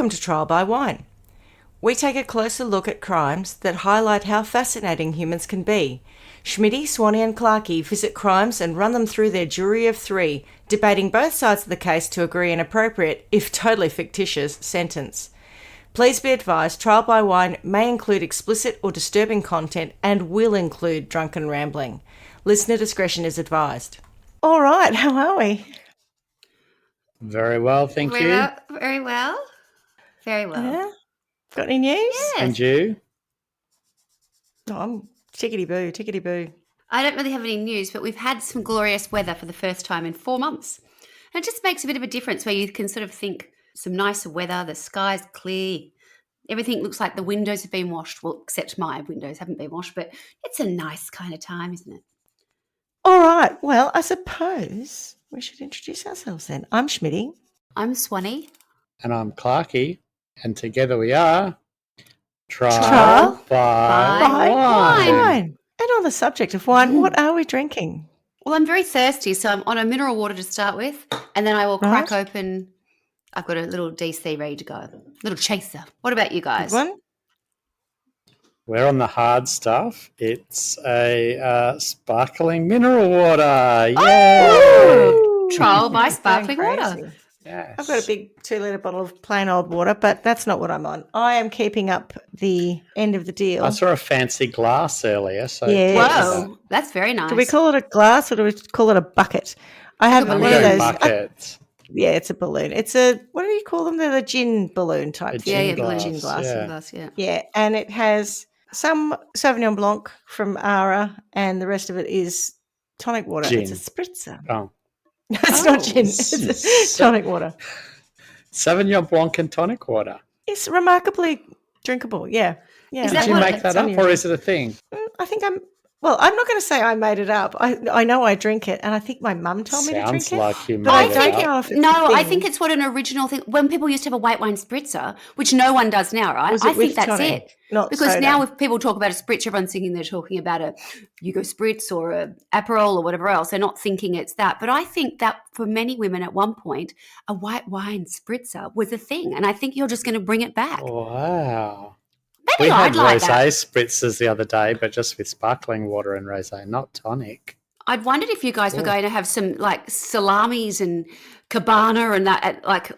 Welcome to Trial by Wine. We take a closer look at crimes that highlight how fascinating humans can be. Schmidty, Swanny and Clarky visit crimes and run them through their jury of three, debating both sides of the case to agree an appropriate, if totally fictitious, sentence. Please be advised, Trial by Wine may include explicit or disturbing content and will include drunken rambling. Listener discretion is advised. All right, how are we? Very well, thank you. Very well. Very well. Yeah. Got any news? Yes. And you? Oh, I'm tickety-boo, tickety-boo. I don't really have any news, but we've had some glorious weather for the first time in 4 months. And it just makes a bit of a difference where you can sort of think some nicer weather, the sky's clear, everything looks like the windows have been washed. Well, except my windows haven't been washed, but it's a nice kind of time, isn't it? All right, well, I suppose we should introduce ourselves then. I'm Schmidty. I'm Swanny. And I'm Clarky. And together we are Trial by Wine. And on the subject of wine, what are we drinking? Well, I'm very thirsty, so I'm on a mineral water to start with, and then I will crack open. I've got a little DC ready to go, little chaser. What about you guys? Good one? We're on the hard stuff. It's a sparkling mineral water. Yay! Oh! Trial by It's sparkling going water. crazy. Yes. I've got a big 2-litre bottle of plain old water, but that's not what I'm on. I am keeping up the end of the deal. I saw a fancy glass earlier. So Yeah. Whoa, that's very nice. Do we call it a glass or do we call it a bucket? I have a one balloon. of those. buckets. Yeah, it's a balloon. It's a, what do you call them? They're the gin balloon type A thing. gin gin glass, glass, yeah. Yeah, and it has some Sauvignon Blanc from Ara, and the rest of it is tonic water. Gin. It's a spritzer. Oh. No, it's not gin. It's tonic water. Sauvignon Blanc and tonic water. It's remarkably drinkable. Yeah. Yeah. Is that Did you what make it's that up or is it a thing? I think I'm not going to say I made it up. I know I drink it, and I think my mum told me to drink Sounds it. like you But I made don't it up. know if it's No, a I thing. think it's what an original thing. When people used to have a white wine spritzer, which no one does now, right? Was it I think with that's tonic, it. not Because soda? now if people talk about a spritz, everyone's thinking they're talking about a Yugo spritz or a Aperol or whatever else. They're not thinking it's that. But I think that for many women at one point, a white wine spritzer was a thing. And I think you're just going to bring it back. Wow. Maybe We had I'd like rosé that. spritzers the other day, but just with sparkling water and rosé, not tonic. I'd wondered if you guys were going to have some like salamis and cabana and that like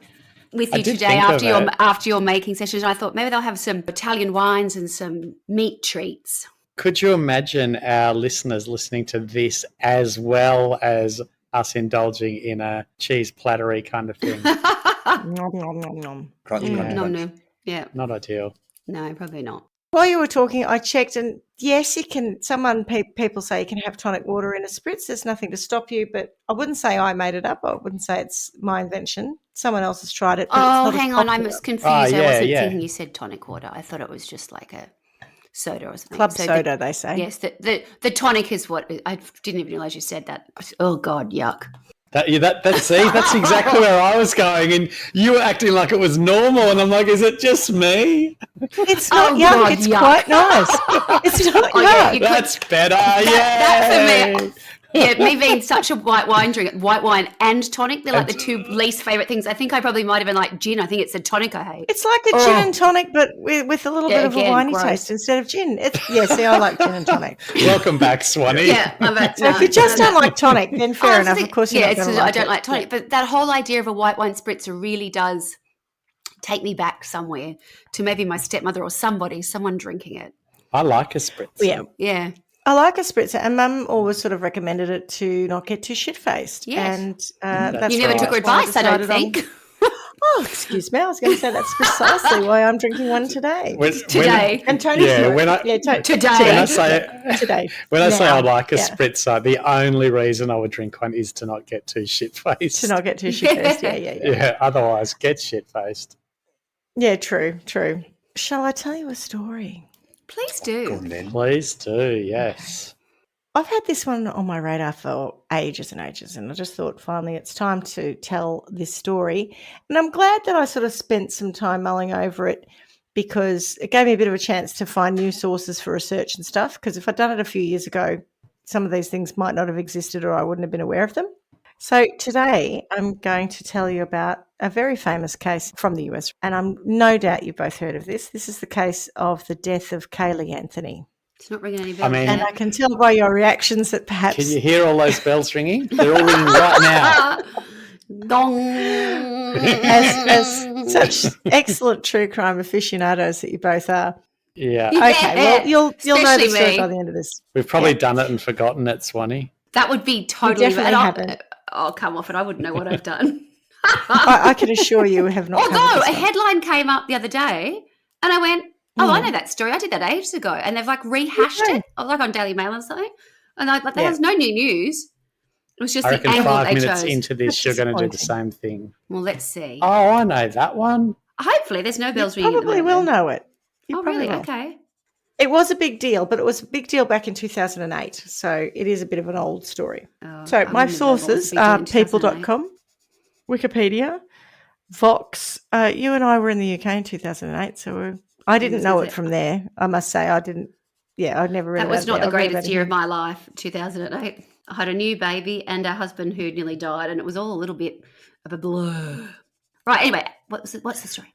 with I you did today think of after your making sessions. I thought maybe they'll have some Italian wines and some meat treats. Could you imagine our listeners listening to this as well as us indulging in a cheese plattery kind of thing? Nom, nom, nom, nom. Crunch, Yeah. crunch, No, crunch. no. Yeah. Not ideal. No, probably not. While you were talking, I checked, and yes, you can. People say you can have tonic water in a spritz. There's nothing to stop you, but I wouldn't say I made it up. I wouldn't say it's my invention. Someone else has tried it. But Oh, it's not hang as on. I popular. was confused. Oh, I yeah, wasn't yeah. thinking you said tonic water. I thought it was just like a soda or something. Club So soda, they say. Yes, the tonic is what I didn't even realize you said that. Oh God, yuck. That's exactly where I was going, and you were acting like it was normal, and I'm like, is it just me? It's not Oh, yuck. God, It's yuck. quite nice. It's not Oh, yeah, yuck. you could- That's better. that for Yay! me. Yeah, me being such a white wine drinker, white wine and tonic, they're like the two least favourite things. I think I probably might have been like gin. I think it's a tonic I hate. It's like a gin and tonic, but with a little Yeah, bit of a again, winey gross. taste instead of gin. See, I like gin and tonic. Welcome back, Swanny. Yeah, I'm back So if you just don't like tonic, then fair enough. Of course, you're yeah, not going to I like don't it. like tonic, but that whole idea of a white wine spritzer really does take me back somewhere to maybe my stepmother or someone drinking it. I like a spritz. Yeah. Yeah, I like a spritzer, and Mum always sort of recommended it to not get too shit-faced. Yes. And That's that's you never right. took her why advice, I don't decided on- think. Oh, excuse me. I was going to say that's precisely why I'm drinking one today. Today. And Tony's Yeah, not. when I- Today. When I say Today. when I say I Now. like a Yeah. spritzer, the only reason I would drink one is to not get too shit faced. To not get too shit-faced. Yeah. Yeah, otherwise get shit faced. Yeah, true. Shall I tell you a story? Please Go do. on then. Please do, yes. I've had this one on my radar for ages and ages, and I just thought finally it's time to tell this story. And I'm glad that I sort of spent some time mulling over it because it gave me a bit of a chance to find new sources for research and stuff, because if I'd done it a few years ago, some of these things might not have existed or I wouldn't have been aware of them. So today I'm going to tell you about a very famous case from the US, and I'm no doubt you've both heard of this. This is the case of the death of Caylee Anthony. It's not ringing any bells. mean- And I can tell by your reactions that perhaps Can you hear all those bells ringing? They're all ringing right now. Gong. as such excellent true crime aficionados that you both are. Yeah. Okay, well you'll know the Especially story me. by the end of this. We've probably done it and forgotten it, Swanny. That would be totally. definitely haven't. I'll come off it. I wouldn't know what I've done. I can assure you we have not. covered Although this a one. headline came up the other day, and I went, "Oh, I know that story. I did that ages ago." And they've like rehashed Okay. it, like on Daily Mail or something. And I like, Yeah. there's no new news. It was just I the reckon angle 5 they minutes chose. into this, That's you're going to do the disappointing. same thing. Well, let's see. Oh, I know that one. Hopefully, there's no bells You ringing. probably will know it. You Oh, probably really? will. Okay. It was a big deal, but it was a big deal back in 2008. So it is a bit of an old story. Oh, So I my wouldn't know what was a sources big deal are in 2008. people.com, Wikipedia, Vox. You and I were in the UK in 2008, so I didn't This know was it it. from there. I must say I didn't. Yeah, I'd never read That about was it not there. the I read greatest about it year of here. my life, 2008. I had a new baby and a husband who nearly died, and it was all a little bit of a blur. Right, anyway, what's the story?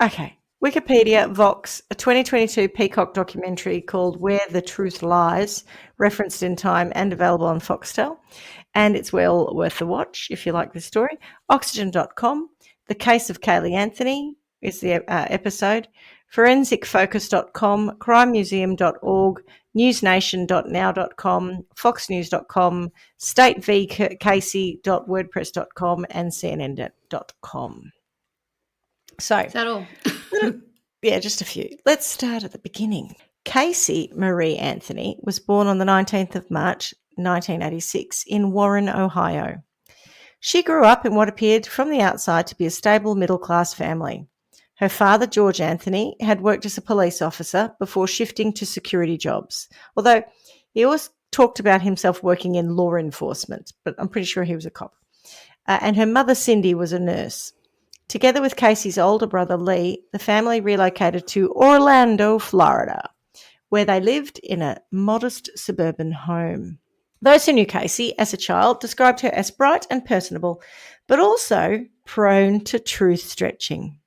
Okay. Wikipedia, Vox, a 2022 Peacock documentary called Where the Truth Lies, referenced in Time and available on Foxtel. And it's well worth the watch if you like this story. Oxygen.com, The Case of Caylee Anthony is the episode. ForensicFocus.com, CrimeMuseum.org, NewsNation.now.com, FoxNews.com, StateVCasey.wordpress.com, and CNN.com. So, Is that all? yeah, just a few. Let's start at the beginning. Casey Marie Anthony was born on the 19th of March, 1986 in Warren, Ohio. She grew up in what appeared from the outside to be a stable middle-class family. Her father, George Anthony, had worked as a police officer before shifting to security jobs, although he always talked about himself working in law enforcement, but I'm pretty sure he was a cop. And her mother, Cindy, was a nurse. Together with Casey's older brother, Lee, the family relocated to Orlando, Florida, where they lived in a modest suburban home. Those who knew Casey as a child described her as bright and personable, but also prone to truth stretching.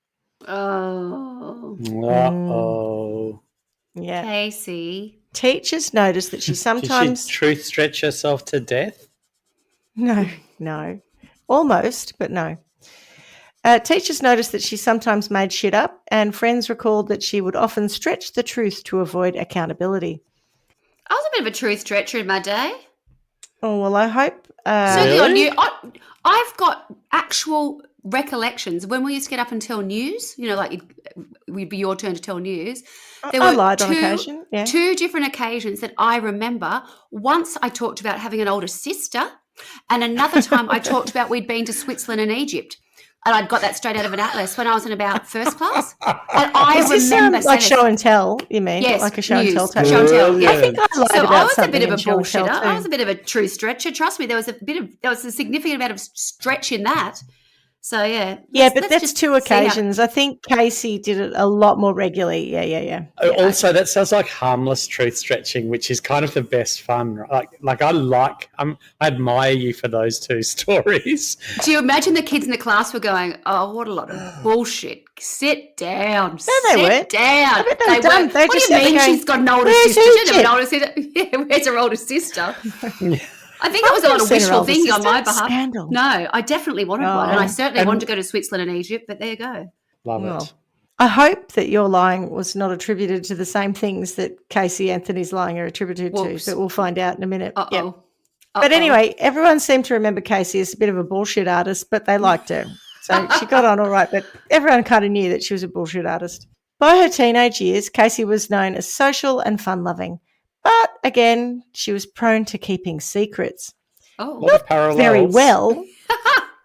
Oh, Uh-oh. Yeah. Casey. Teachers noticed that she sometimes... Did she truth stretch herself to death? No. Almost, but no. Teachers noticed that she sometimes made shit up, and friends recalled that she would often stretch the truth to avoid accountability. I was a bit of a truth stretcher in my day. Oh, well, I hope... Certainly on Really? news. I've got actual recollections when we used to get up and tell news. You know, like it would be your turn to tell news. There I were lied on occasion, yeah. two different occasions that I remember. Once I talked about having an older sister, and another time I talked about we'd been to Switzerland and Egypt. And I'd got that straight out of an atlas when I was in about first class. And I Is this remember like saying show and tell, you mean? Yes, like a show and news. tell type? Show and tell, yeah. I think I lied So about I was a something bit of in a show and tell bullshitter. too. I was a bit of a true stretcher. Trust me, there was a significant amount of stretch in that. So yeah, Yeah, but let's that's just two see how- occasions. I think Casey did it a lot more regularly. Yeah. Also, that sounds like harmless truth stretching, which is kind of the best fun. Right? I admire you for those two stories. Do you imagine the kids in the class were going, "Oh, what a lot of bullshit! Sit down, they sit weren't. down." I bet they were done. They What just do you sat there mean going, she's got an older "Where's sister? She doesn't have Egypt?" an older sister. Yeah, where's her older sister? I think it was a lot of seen her wishful older thinking on sister. my behalf. Scandal. No, I definitely wanted one, and I Oh. certainly And- wanted to go to Switzerland and Egypt. But there you go. Love Well, it. I hope that your lying was not attributed to the same things that Casey Anthony's lying are attributed Whoops. to, but we'll find out in a minute. Uh Yep. oh. But anyway, everyone seemed to remember Casey as a bit of a bullshit artist, but they liked her. So she got on all right, but everyone kind of knew that she was a bullshit artist. By her teenage years, Casey was known as social and fun-loving. But again, she was prone to keeping secrets. A lot of parallels. Very well.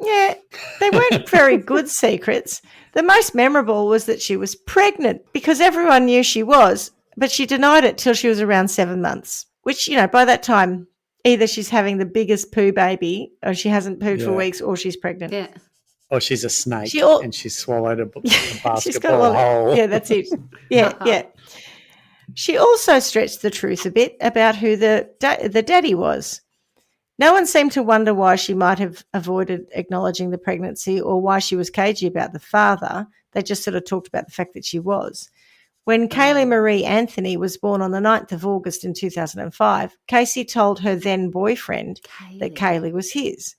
Yeah, they weren't very good secrets. The most memorable was that she was pregnant because everyone knew she was, but she denied it till she was around 7 months, which, by that time, either she's having the biggest poo baby or she hasn't pooed for Yeah. weeks or she's pregnant. Yeah. Or she's a snake She al- and she's swallowed a She's got a basketball lot hole. of, yeah, that's it. Yeah. She also stretched the truth a bit about who the daddy was. No one seemed to wonder why she might have avoided acknowledging the pregnancy or why she was cagey about the father. They just sort of talked about the fact that she was. When Caylee Marie Anthony was born on the 9th of August in 2005, Casey told her then boyfriend that Caylee was his.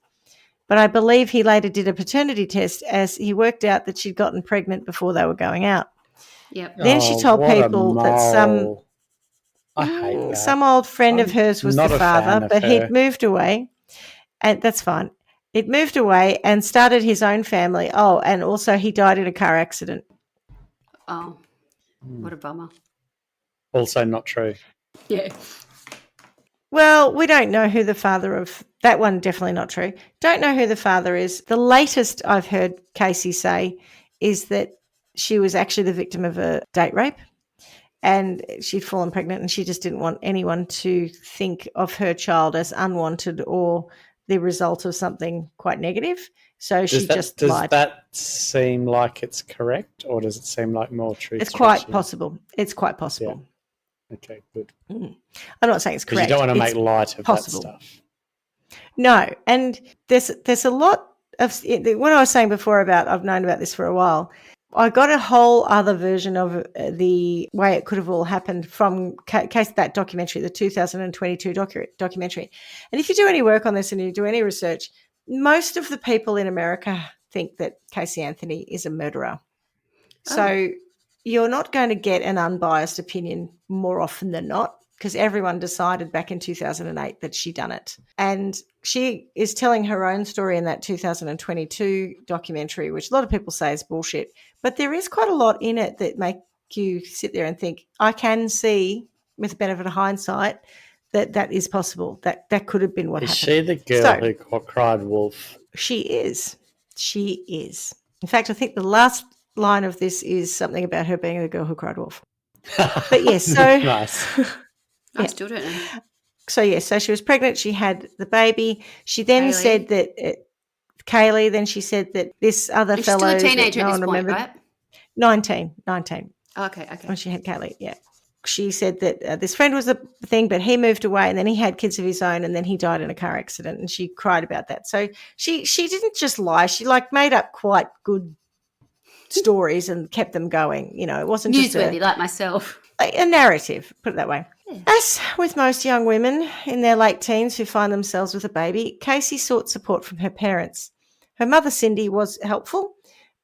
But I believe he later did a paternity test as he worked out that she'd gotten pregnant before they were going out. Yep. Then she told what a people that mole. I hate that. some old friend of hers was not the a fan father, of but her. he'd moved away. And that's fine. He'd moved away and started his own family. Oh, and also he died in a car accident. Oh, what a bummer. Also not true. Yeah. Well, we don't know who the father of that one, definitely not true. Don't know who the father is. The latest I've heard Casey say is that she was actually the victim of a date rape and she'd fallen pregnant and she just didn't want anyone to think of her child as unwanted or the result of something quite negative. So she just lied. Does that seem like it's correct or does it seem like more truth? It's quite possible. It's quite possible. Yeah. Okay, good. I'm not saying it's Because correct. you don't want to It's make light of possible. that stuff. No, and there's a lot of what I was saying before about I've known about this for a while. I got a whole other version of the way it could have all happened from that documentary, the 2022 documentary. And if you do any work on this and you do any research, most of the people in America think that Caylee Anthony is a murderer. So you're not going to get an unbiased opinion more often than not because everyone decided back in 2008 that she'd done it. And she is telling her own story in that 2022 documentary, which a lot of people say is bullshit. But there is quite a lot in it that make you sit there and think, I can see, with the benefit of hindsight, that is possible. That could have been what happened. Is she the girl who cried wolf? She is. She is. In fact, I think the last line of this is something about her being the girl who cried wolf. But yes, so nice. I still don't know. So she was pregnant. She had the baby. She then Caylee. said that Caylee. Then she said that this other And fellow, she's still a teenager that no at this one point, remembered, right? 19. Okay. When she had Caylee, yeah. She said that this friend was the thing, but he moved away and then he had kids of his own and then he died in a car accident and she cried about that. So she didn't just lie. She made up quite good stories and kept them going. You know, it wasn't Newsworthy, like myself. A narrative, put it that way. Yeah. As with most young women in their late teens who find themselves with a baby, Casey sought support from her parents. Her mother, Cindy, was helpful,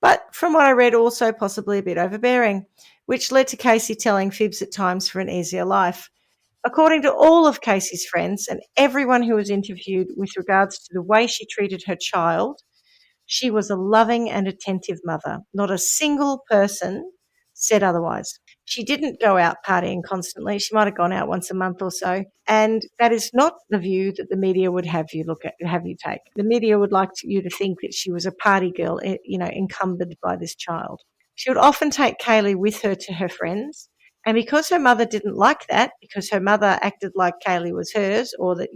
but from what I read, also possibly a bit overbearing, which led to Casey telling fibs at times for an easier life. According to all of Casey's friends and everyone who was interviewed with regards to the way she treated her child, she was a loving and attentive mother. Not a single person said otherwise. She didn't go out partying constantly. She might have gone out once a month or so. And that is not the view that the media would have you take. The media would like you to think that she was a party girl, encumbered by this child. She would often take Caylee with her to her friends. And because her mother didn't like that, because her mother acted like Caylee was hers, or that,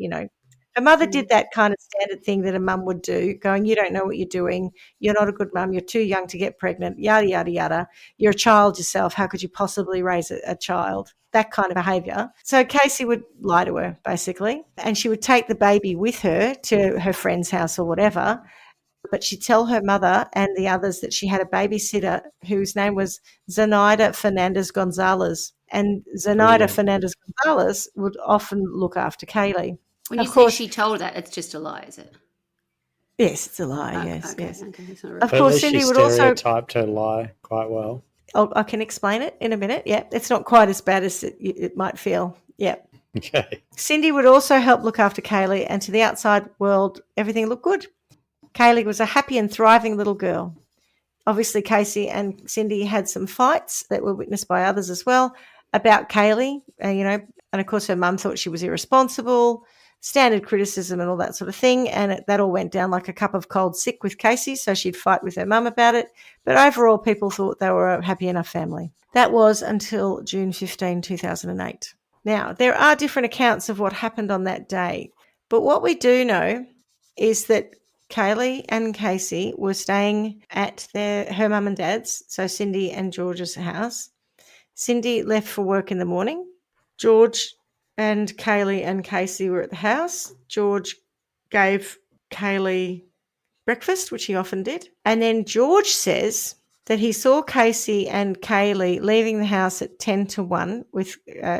her mother did that kind of standard thing that a mum would do, going, you don't know what you're doing. You're not a good mum. You're too young to get pregnant, yada, yada, yada. You're a child yourself. How could you possibly raise a child? That kind of behaviour. So Casey would lie to her, basically, and she would take the baby with her to her friend's house or whatever, but she'd tell her mother and the others that she had a babysitter whose name was Zenaida Fernandez-Gonzalez. And Zenaida Fernandez-Gonzalez would often look after Caylee. When you say she told that, it's just a lie, is it? Yes, it's a lie, yes. Okay, it's not Of course, Cindy would also stereotyped her lie quite well. I can explain it in a minute, yeah. It's not quite as bad as it might feel, yeah. Okay. Cindy would also help look after Caylee, and to the outside world, everything looked good. Caylee was a happy and thriving little girl. Obviously, Casey and Cindy had some fights that were witnessed by others as well about Caylee, and of course her mum thought she was irresponsible, standard criticism and all that sort of thing, and that all went down like a cup of cold sick with Casey, so she'd fight with her mum about it. But overall, people thought they were a happy enough family. That was until June 15, 2008. Now, there are different accounts of what happened on that day, but what we do know is that Caylee and Casey were staying at her mum and dad's, so Cindy and George's house. Cindy left for work in the morning. George and Caylee and Casey were at the house. George gave Caylee breakfast, which he often did. And then George says that he saw Casey and Caylee leaving the house at 10 to 1 with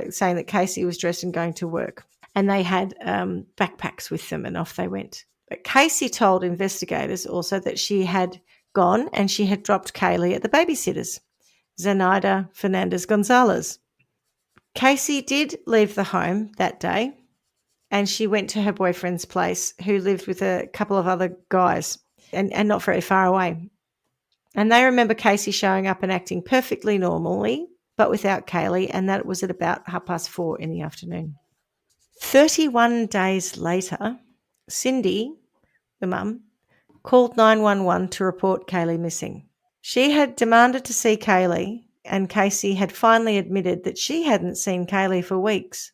saying that Casey was dressed and going to work. And they had backpacks with them and off they went. But Casey told investigators also that she had gone and she had dropped Caylee at the babysitter's, Zenaida Fernandez Gonzalez. Casey did leave the home that day and she went to her boyfriend's place, who lived with a couple of other guys and not very far away. And they remember Casey showing up and acting perfectly normally, but without Caylee, and that was at about 4:30 in the afternoon. 31 days later, Cindy, the mum, called 911 to report Caylee missing. She had demanded to see Caylee, and Casey had finally admitted that she hadn't seen Caylee for weeks.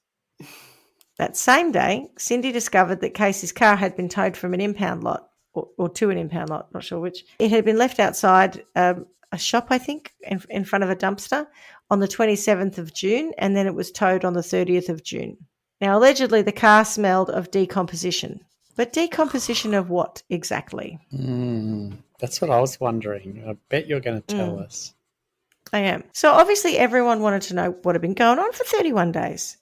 That same day, Cindy discovered that Casey's car had been towed from an impound lot, or to an impound lot, not sure which. It had been left outside a shop, I think, in front of a dumpster on the 27th of June, and then it was towed on the 30th of June. Now, allegedly, the car smelled of decomposition. But decomposition of what exactly? That's what I was wondering. I bet you're going to tell us. I am. So obviously everyone wanted to know what had been going on for 31 days.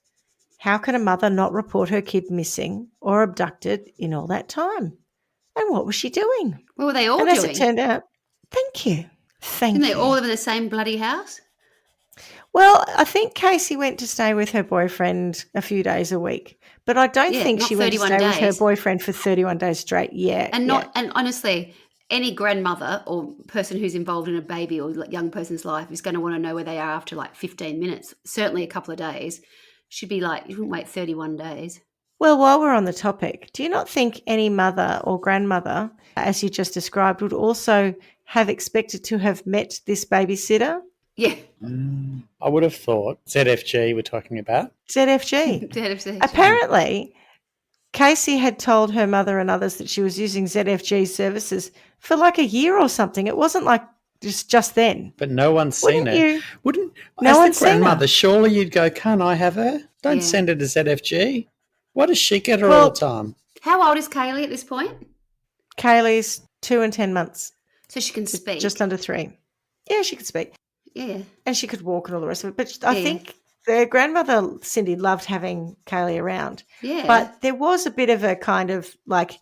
How can a mother not report her kid missing or abducted in all that time? And what was she doing? What were they all and doing? As it turned out, thank you. Didn't they all live in the same bloody house? Well, I think Casey went to stay with her boyfriend a few days a week, but I don't think she went to stay with her boyfriend for 31 days straight. Yeah. And honestly, any grandmother or person who's involved in a baby or young person's life is going to want to know where they are after like 15 minutes, certainly a couple of days. Should be like, you wouldn't wait 31 days. Well, while we're on the topic, do you not think any mother or grandmother, as you just described, would also have expected to have met this babysitter? Yeah. I would have thought. ZFG we're talking about. ZFG. ZFG. Apparently, Casey had told her mother and others that she was using ZFG services for like a year or something. It wasn't like just then. But no one's seen her. No one's seen her. Grandmother, surely you'd go, can't I have her? Don't send her to ZFG. Why does she get her all the time? How old is Caylee at this point? Caylee's 2 and 10 months. So she can speak. Just under 3. Yeah, she could speak. Yeah. And she could walk and all the rest of it. But I think their grandmother, Cindy, loved having Caylee around. Yeah. But there was a bit of a kind of like...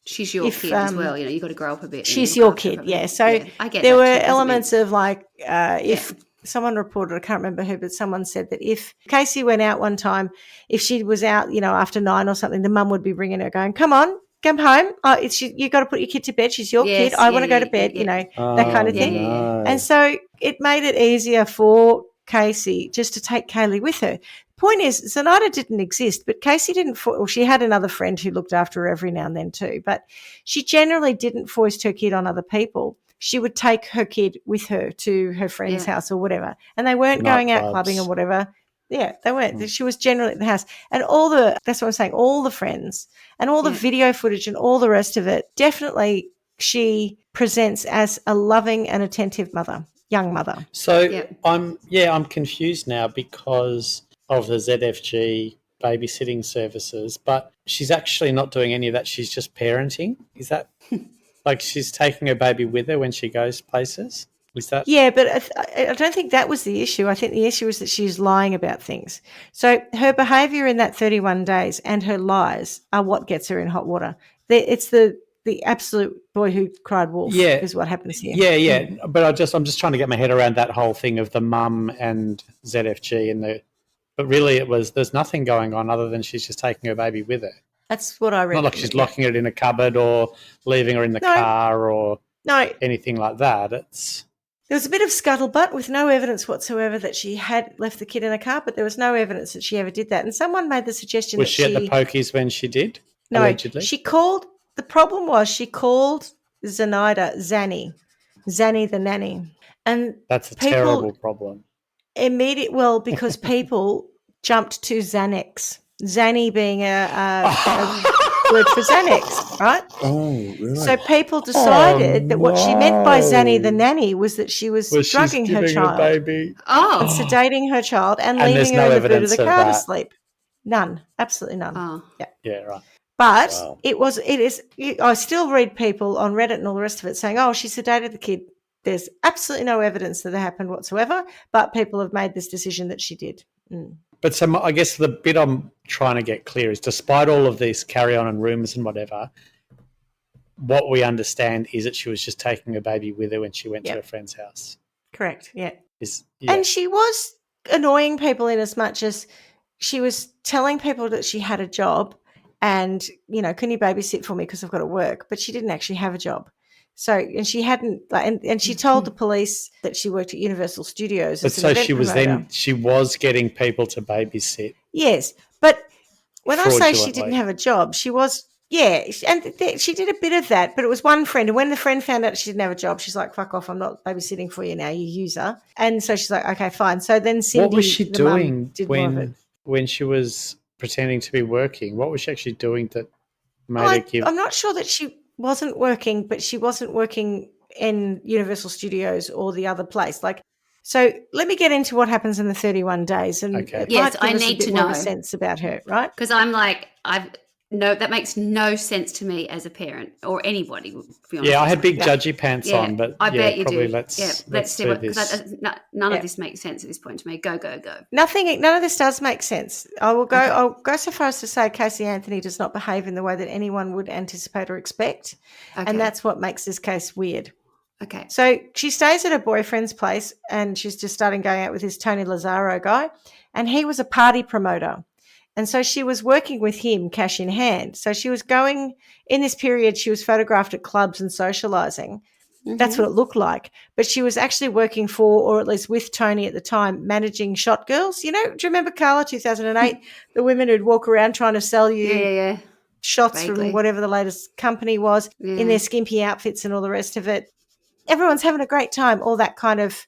She's your kid as well. You know, you've got to grow up a bit. She's your kid, yeah. So I get there that were too, elements of like if someone reported, I can't remember who, but someone said that if Casey went out one time, if she was out, you know, after 9 or something, the mum would be ringing her going, come on, come home. You got to put your kid to bed. She's your kid. I want to go to bed, you know, that kind of thing. No. And so it made it easier for Casey just to take Caylee with her. Point is, Zenaida didn't exist, but Casey didn't. She had another friend who looked after her every now and then too, but she generally didn't foist her kid on other people. She would take her kid with her to her friend's house or whatever, and they weren't going out clubbing or whatever. Yeah, they weren't. She was generally at the house, and that's what I'm saying. All the friends and all the video footage and all the rest of it. Definitely, she presents as a loving and attentive mother, young mother. So I'm confused now because of the ZFG babysitting services, but she's actually not doing any of that. She's just parenting. Is that like she's taking her baby with her when she goes places? Is that? Yeah, but I don't think that was the issue. I think the issue is that she's lying about things. So her behaviour in that 31 days and her lies are what gets her in hot water. It's the absolute boy who cried wolf is what happens here. Yeah. But I'm just trying to get my head around that whole thing of the mum and ZFG and but really there's nothing going on other than she's just taking her baby with her. That's what I read. Not like she's locking it in a cupboard or leaving her in the car or anything like that. There was a bit of scuttlebutt with no evidence whatsoever that she had left the kid in a car, but there was no evidence that she ever did that. And someone made the suggestion was she at the pokies when she did? No, allegedly? She called. The problem was she called Zenaida Zanny the nanny, and that's a terrible problem. Because people jumped to Xanax. Zanny being a word for Xanax, right? Oh, really? So people decided that what she meant by Zanny the nanny was that she was drugging her child baby. and sedating her child and leaving her in the boot of the car to sleep. None. Absolutely none. Oh. Yeah, right. But Wow. I still read people on Reddit and all the rest of it saying, oh, she sedated the kid. There's absolutely no evidence that it happened whatsoever, but people have made this decision that she did. But so I guess the bit I'm trying to get clear is, despite all of this carry on and rumours and whatever, what we understand is that she was just taking her baby with her when she went to her friend's house. Correct, yeah. Yeah. And she was annoying people in as much as she was telling people that she had a job and, can you babysit for me because I've got to work? But she didn't actually have a job. So, and she hadn't, and she told the police that she worked at Universal Studios. But so she was getting people to babysit. Yes, but when I say she fraudulently. didn't have a job, she was, and she did a bit of that, but it was one friend. And when the friend found out she didn't have a job, she's like, fuck off, I'm not babysitting for you now, you user. And so she's like, okay, fine. So then Cindy, what was she the mum, doing did more of it. when she was pretending to be working? What was she actually doing that made her give? I'm not sure that she wasn't working, but she wasn't working in Universal Studios or the other place. So let me get into what happens in the 31 days, and Okay. Yes, I I need to to know know. a sense about her, right? Because I'm like, that makes no sense to me as a parent or anybody. To be honest. Yeah, I had big judgy pants on, but I bet you probably do. let's see do what, this. because none of this makes sense at this point to me. Go. None of this does make sense. I'll go so far as to say Caylee Anthony does not behave in the way that anyone would anticipate or expect. Okay. And that's what makes this case weird. Okay. So she stays at her boyfriend's place and she's just starting going out with this Tony Lazzaro guy. And he was a party promoter. And so she was working with him cash in hand. So she was going, in this period, she was photographed at clubs and socializing. Mm-hmm. That's what it looked like. But she was actually working for, or at least with Tony at the time, managing shot girls. Do you remember Carla, 2008? The women who'd walk around trying to sell you shots Vaguely. from whatever the latest company was in their skimpy outfits and all the rest of it. Everyone's having a great time, all that kind of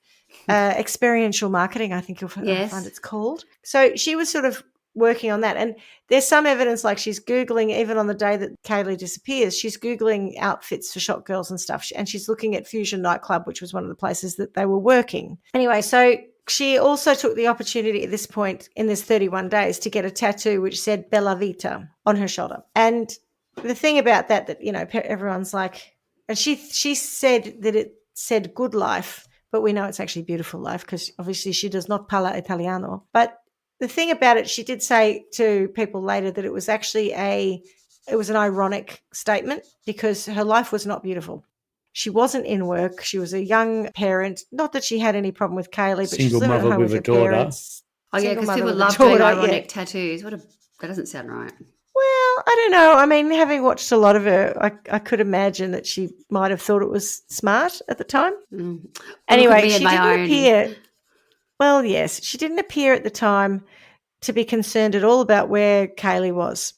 experiential marketing, I think you'll find it's called. So she was sort of working on that. And there's some evidence, like she's Googling, even on the day that Caylee disappears, she's Googling outfits for shot girls and stuff. And she's looking at Fusion Nightclub, which was one of the places that they were working. Anyway, so she also took the opportunity at this point in this 31 days to get a tattoo which said Bella Vita on her shoulder. And the thing about that, everyone's like, and she said that it said good life, but we know it's actually beautiful life because obviously she does not parla Italiano. But the thing about it, she did say to people later that it was actually an ironic statement because her life was not beautiful. She wasn't in work. She was a young parent. Not that she had any problem with Caylee, but she's living at home with her parents. Oh, yeah, because people love doing ironic tattoos. That doesn't sound right. Well, I don't know. I mean, having watched a lot of her, I could imagine that she might have thought it was smart at the time. Anyway, she didn't appear. Well, yes, she didn't appear at the time to be concerned at all about where Caylee was.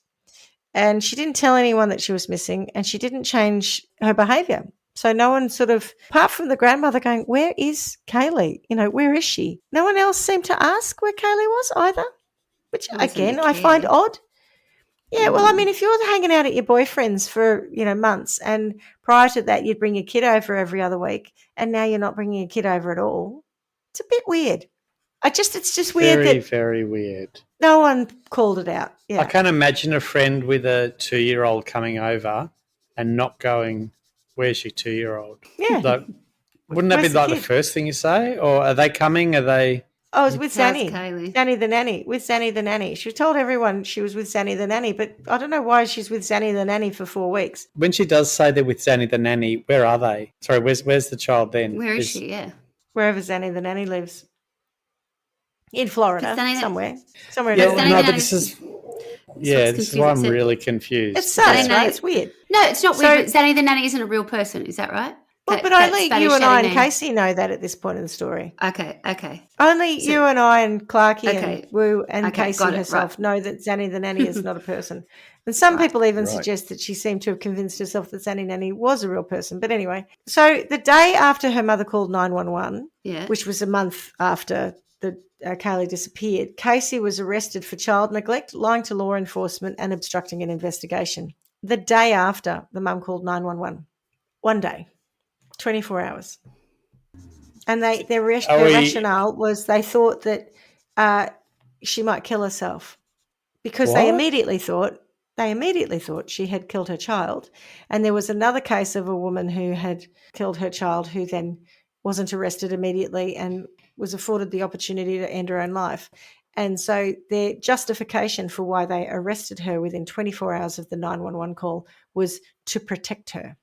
And she didn't tell anyone that she was missing, and she didn't change her behaviour. So no one sort of, apart from the grandmother going, where is Caylee? Where is she? No one else seemed to ask where Caylee was either, which, again, I find odd. Yeah, well, I mean, if you're hanging out at your boyfriend's for, months, and prior to that you'd bring your kid over every other week, and now you're not bringing your kid over at all, it's a bit weird. It's just weird. Very, very weird. No one called it out. Yeah. I can't imagine a friend with a 2-year-old coming over and not going, where's your 2-year-old? Yeah. Wouldn't that be like the first thing you say? Or are they coming? Are they? Oh, it was with Zanny. Caylee. The nanny. With Zanny the nanny. She told everyone she was with Zanny the nanny, but I don't know why she's with Zanny the nanny for 4 weeks. When she does say they're with Zanny the nanny, where are they? Sorry, where's the child then? Where is she? Yeah. Wherever Zanny the nanny lives. In Florida, somewhere. Yeah, no, but this is why I'm really confused. It's sus, right? It's weird. No, it's not weird, but Zanny the nanny isn't a real person, is that right? Well, but only you and I and Casey know that at this point in the story. Okay. Only you and I and Clarky and Woo and Casey herself know that Zanny the nanny is not a person. And some people even suggest that she seemed to have convinced herself that Zanny nanny was a real person. But anyway, so the day after her mother called 911, which was a month after Caylee disappeared, Casey was arrested for child neglect, lying to law enforcement and obstructing an investigation. The day after the mum called 911. One day. 24 hours. And their rationale was they thought that she might kill herself because they immediately thought they immediately thought she had killed her child. And there was another case of a woman who had killed her child who then wasn't arrested immediately and was afforded the opportunity to end her own life. And so their justification for why they arrested her within 24 hours of the 911 call was to protect her.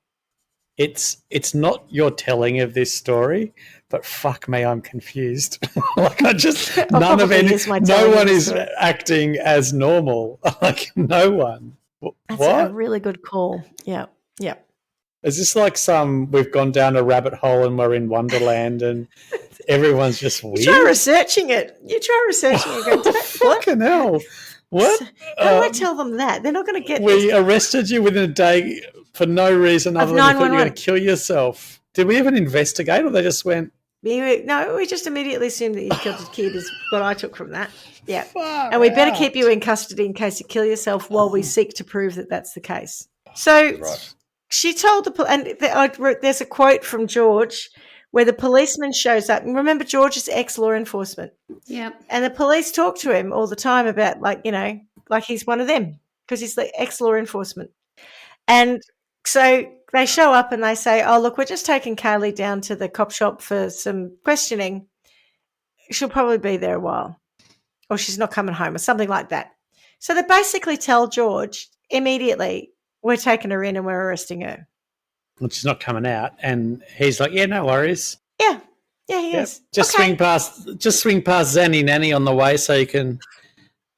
It's not your telling of this story, but fuck me, I'm confused. Like no one is acting as normal. Like no one. That's what? a really good call. Yeah. Yeah. Is this like we've gone down a rabbit hole and we're in Wonderland and everyone's just weird? You try researching it. Go, fucking hell. What? How do I tell them that? They're not going to get We arrested you within a day for no reason other than you thought you were going to kill yourself. Did we even investigate or they just went? No, we just immediately assumed that you killed your kid is what I took from that. Yeah. Fuck and we better keep you in custody in case you kill yourself while we seek to prove that that's the case. So she told there's a quote from George where the policeman shows up. And remember, George is ex-law enforcement. Yep. And the police talk to him all the time about, like he's one of them because he's the ex-law enforcement. And so they show up and they say, oh, look, we're just taking Caylee down to the cop shop for some questioning. She'll probably be there a while or she's not coming home or something like that. So they basically tell George immediately, we're taking her in and we're arresting her. Well, she's not coming out. And he's like, yeah, no worries. Yeah. Yeah, he is. Just swing past Zanny Nanny on the way so you can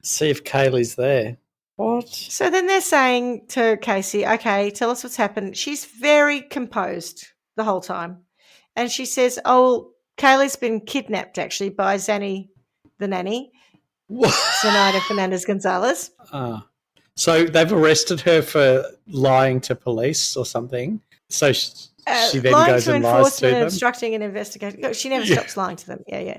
see if Kaylee's there. What? So then they're saying to Casey, okay, tell us what's happened. She's very composed the whole time. And she says, oh, Kaylee's been kidnapped actually by Zanny the nanny, Zenaida Fernandez-Gonzalez. So they've arrested her for lying to police or something. So she then lying goes to and lies to them. Obstructing an investigation. She never stops lying to them. Yeah.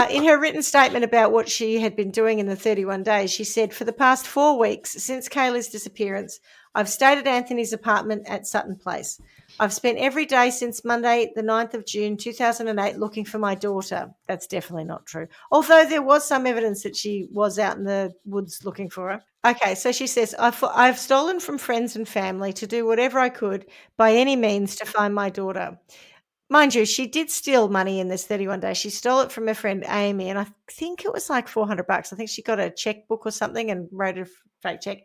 In her written statement about what she had been doing in the 31 days, she said, for the past 4 weeks since Kaylee's disappearance, I've stayed at Anthony's apartment at Sutton Place. I've spent every day since Monday, the 9th of June, 2008, looking for my daughter. That's definitely not true. Although there was some evidence that she was out in the woods looking for her. Okay, so she says, I've stolen from friends and family to do whatever I could by any means to find my daughter. Mind you, she did steal money in this 31 days. She stole it from her friend Amy, and I think it was like $400. I think she got a checkbook or something and wrote a fake check.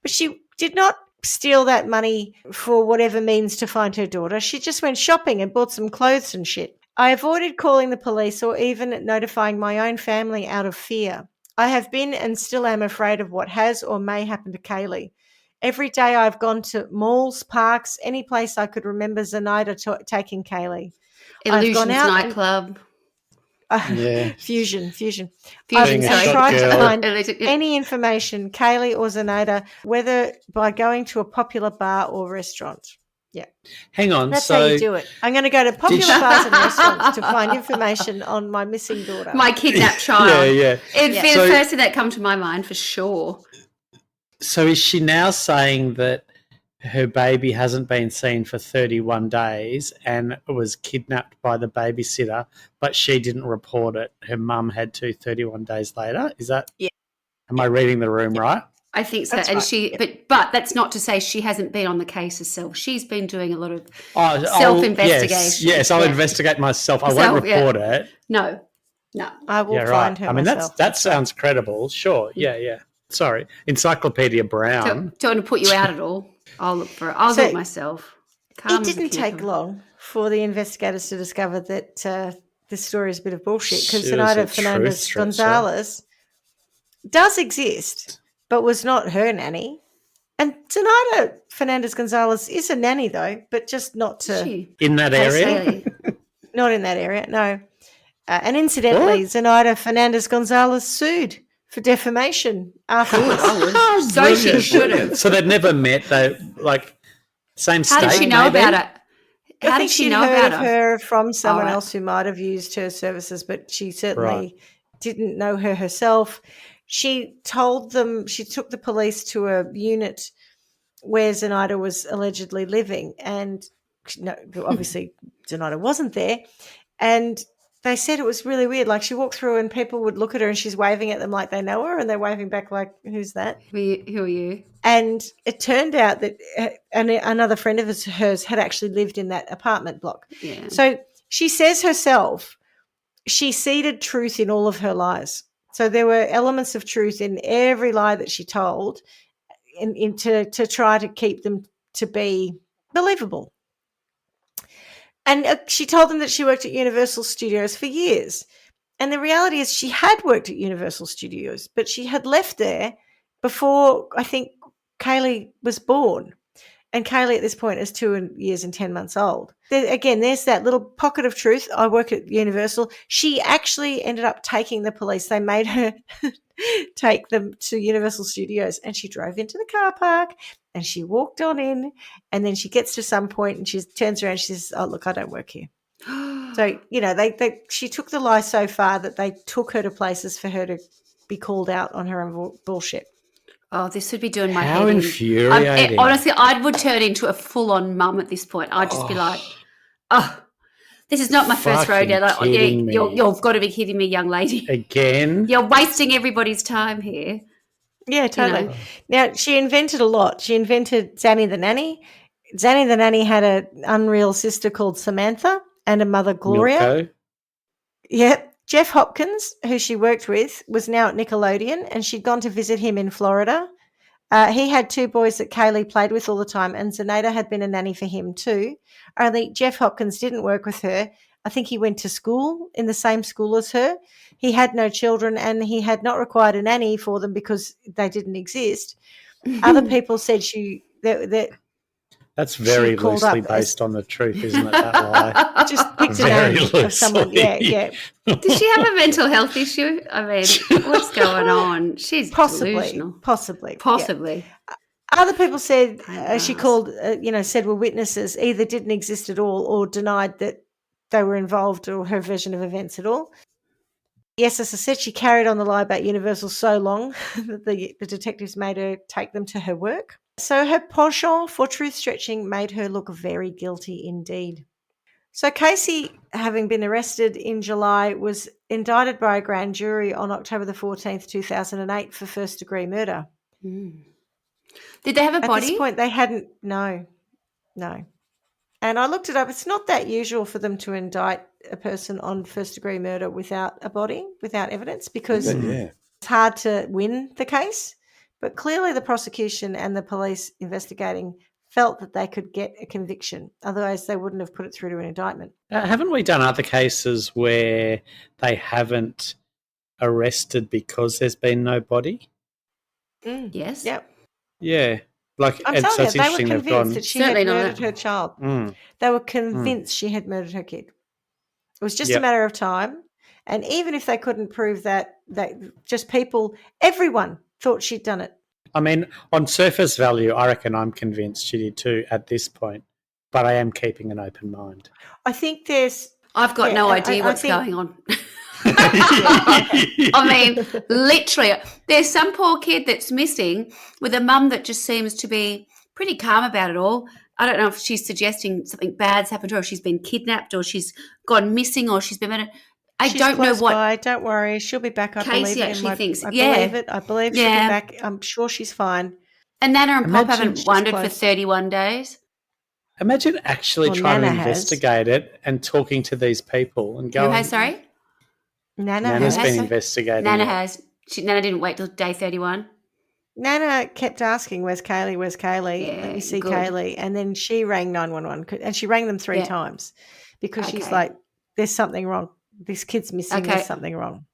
But she did not steal that money for whatever means to find her daughter. She just went shopping and bought some clothes and shit. I avoided calling the police or even notifying my own family out of fear. I have been and still am afraid of what has or may happen to Caylee. Every day I've gone to malls, parks, any place I could remember Zenaida taking Caylee. Illusions nightclub. Fusion. I've tried to find any information, Caylee or Zenaida, whether by going to a popular bar or restaurant. Yeah. Hang on. That's how you do it. I'm going to go to popular bars and restaurants to find information on my missing daughter. My kidnapped child. Yeah. It'd be the first thing that come to my mind for sure. So is she now saying that her baby hasn't been seen for 31 days and was kidnapped by the babysitter, but she didn't report it? Her mum had to 31 days later? Is that? Yeah. Am I reading the room right? I think so. That's and right. but that's not to say she hasn't been on the case herself. She's been doing a lot of self-investigation. Yes, I'll investigate myself. I won't report it. No. I will find her myself. That sounds credible. Sure. Yeah. Sorry. Encyclopedia Brown. Don't want to put you out at all. I'll look for it. I'll do it myself. It didn't take long for the investigators to discover that this story is a bit of bullshit because Zenaida Fernandez-Gonzalez does exist, but was not her nanny. And Zenaida Fernandez-Gonzalez is a nanny, though, but just not in that area. Not in that area, no. And incidentally, Zenaida Fernandez-Gonzalez sued for defamation afterwards. So she should have. So they'd never met. They same state. How did she know about it? I think she'd heard of her from someone else who might have used her services, but she certainly didn't know her herself. She told them, she took the police to a unit where Zenaida was allegedly living, and obviously Zenaida wasn't there. And they said it was really weird. Like she walked through and people would look at her and she's waving at them like they know her and they're waving back like, who's that? Who are you? And it turned out that another friend of hers had actually lived in that apartment block. Yeah. So she says herself, she seeded truth in all of her lies. So there were elements of truth in every lie that she told to try to keep them to be believable. And she told them that she worked at Universal Studios for years. And the reality is she had worked at Universal Studios, but she had left there before, I think, Caylee was born. And Caylee at this point is 2 years and 10 months old. Again, there's that little pocket of truth. I work at Universal. She actually ended up taking the police. They made her take them to Universal Studios, and she drove into the car park and she walked on in, and then she gets to some point and she turns around and she says, oh, look, I don't work here. So, she took the lie so far that they took her to places for her to be called out on her own bullshit. Oh, this would be doing my How head in. infuriating. Honestly, I would turn into a full-on mum at this point. I'd just be like, oh, this is not my first rodeo. Like, you've got to be kidding me, young lady. Again? You're wasting everybody's time here. Yeah, totally. Now, she invented a lot. She invented Zanny the Nanny. Zanny the Nanny had an unreal sister called Samantha and a mother, Gloria. Milko. Yep. Jeff Hopkins, who she worked with, was now at Nickelodeon, and she'd gone to visit him in Florida. He had 2 boys that Caylee played with all the time, and Zenaida had been a nanny for him too. Only Jeff Hopkins didn't work with her. I think he went to school in the same school as her. He had no children, and he had not required a nanny for them because they didn't exist. Other people said that that's very loosely based on the truth, isn't it? That lie. Just picked a name of someone. Yeah. Does she have a mental health issue? I mean, what's going on? She's delusional. Possibly. Yeah. Other people said she called, said were witnesses either didn't exist at all or denied that they were involved or her version of events at all. Yes, as I said, she carried on the lie about Universal so long that the detectives made her take them to her work. So her penchant for truth stretching made her look very guilty indeed. So Casey, having been arrested in July, was indicted by a grand jury on October the 14th, 2008 for first-degree murder. Mm. Did they have a body? At this point, they hadn't. No. And I looked it up. It's not that usual for them to indict a person on first-degree murder without a body, without evidence, because it's hard to win the case. But clearly the prosecution and the police investigating felt that they could get a conviction. Otherwise, they wouldn't have put it through to an indictment. Haven't we done other cases where they haven't arrested because there's been no body? Yes. Yep. Yeah. Like, I'm telling you, they were convinced that she had murdered her child. They were convinced she had murdered her kid. It was just a matter of time. And even if they couldn't prove that just people, everyone thought she'd done it. I mean, on surface value, I reckon I'm convinced she did too at this point, but I am keeping an open mind. I think I've got no idea what's going on. I mean, literally, there's some poor kid that's missing with a mum that just seems to be pretty calm about it all. I don't know if she's suggesting something bad's happened to her, or she's been kidnapped, or she's gone missing, or she's been murdered. She's don't know what. By. Don't worry, she'll be back. I Casey believe actually thinks. I believe it. I believe she'll be back. I'm sure she's fine. And Nana and Pop haven't wondered for 31 days. Imagine actually trying to investigate it and talking to these people and going. Who has? Sorry, Nana's been investigating. Nana has. Nana didn't wait till day 31. Nana kept asking, "Where's Caylee? Where's Caylee? Let me see Caylee." And then she rang 911, and she rang them 3 times because she's like, "There's something wrong. This kid's missing. There's something wrong."